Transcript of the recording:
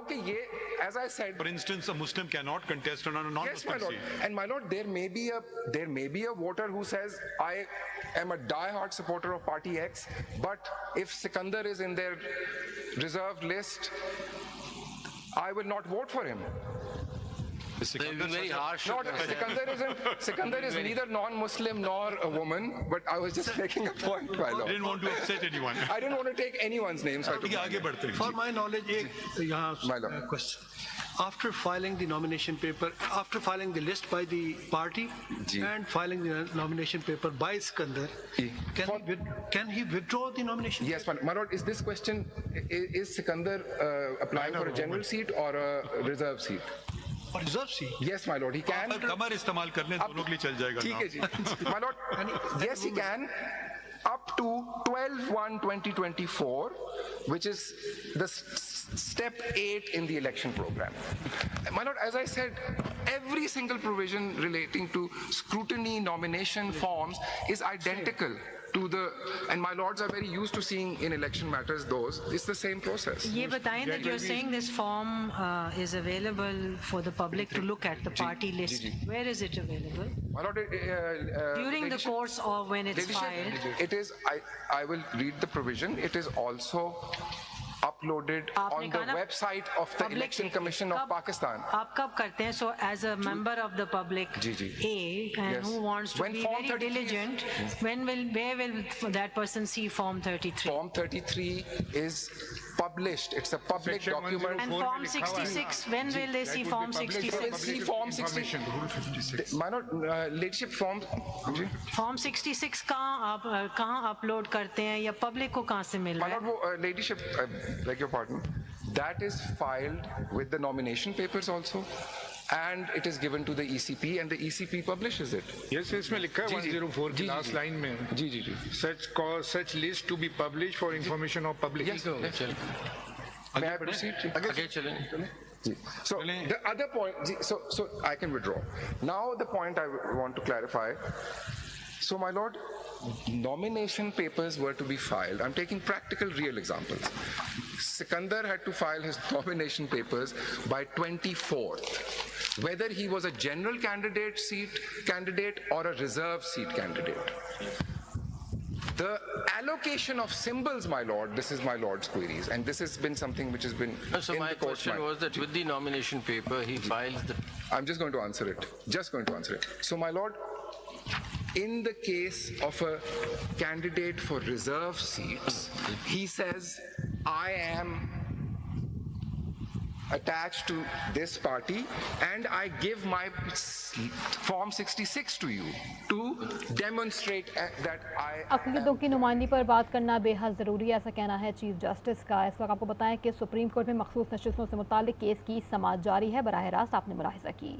कि ये, as I said, For instance, a Muslim cannot contest on a yes, non-Muslim my lord. seat. And my lord, there may be a voter who says, I am a die-hard supporter of Party X, but if Sikandar is in their reserved list, I will not vote for him. They've been very harsh. Not Sikandar is neither non-Muslim nor a woman, but I was just making a point, my I lord. didn't want to upset anyone. I didn't want to take anyone's name. So I took आगे बढ़ते हैं. For my knowledge, My lord. question. After filing the nomination paper, after filing the list by the party Ji. and filing the nomination paper by Sikandar, Ji. can he withdraw the nomination? Yes, my lord, is this question, is Sikandar applying for a general seat or a reserve seat? Or reserve seat? Yes, my lord, he can. कमर इस्तेमाल करने दोनों के लिए चल जाएगा. ठीक है जी. My lord, yes, he can. Up to 12/1/2024, which is the step 8 in the election program. My lord, as I said, every single provision relating to scrutiny nomination forms is identical to the, and my lords are very used to seeing in election matters those, it's the same process. ये बताएं that you're saying this form is available for the public to look at the party list. Where is it available? My lord, During the course of when it's filed? It is, I will read the provision, it is also uploaded on the website of the Election Commission of Pakistan. आप कब करते हैं? So as a member of the public A and who wants to be very diligent, where will that person see Form 33? Form 33 is published. It's a public document. And Form 66, when will they see Form They will 66? see Form 66. My lord, leadership form. Form 66 कहाँ upload करते हैं या public को कहाँ से मिल My रहा lord, है? वो leadership, beg your pardon, that is filed with the nomination papers also, and it is given to the ECP, and the ECP publishes it. Yes, इसमें लिखा है 104 की last line में. जी. Such list to be published for information of public. Yes, sir. May I proceed? आगे चलें. So the other point, so I can withdraw. Now the point I want to clarify. So my lord, nomination papers were to be filed. I'm taking practical, real examples. Sikandar had to file his nomination papers by 24th, whether he was a general candidate or a reserve seat candidate. The allocation of symbols, my lord, this is my lord's queries, and this has been something which has been So in my the court question was that with the nomination paper, he files the... I'm just going to answer it. So, my lord, in the case of a candidate for reserve seats, he says, I am attached to this party and I give my Form 66 to you to demonstrate that I... अक़लीतों की नुमाइंदगी पर बात करना बेहद ज़रूरी है, ऐसा कहना है चीफ जस्टिस का। इस वक्त आपको बताएं कि सुप्रीम कोर्ट में मखसूस नशिस्तों से मुताल्लिक केस की समाअत जारी है। बराह रास्त आपने मुलाहिज़ा की।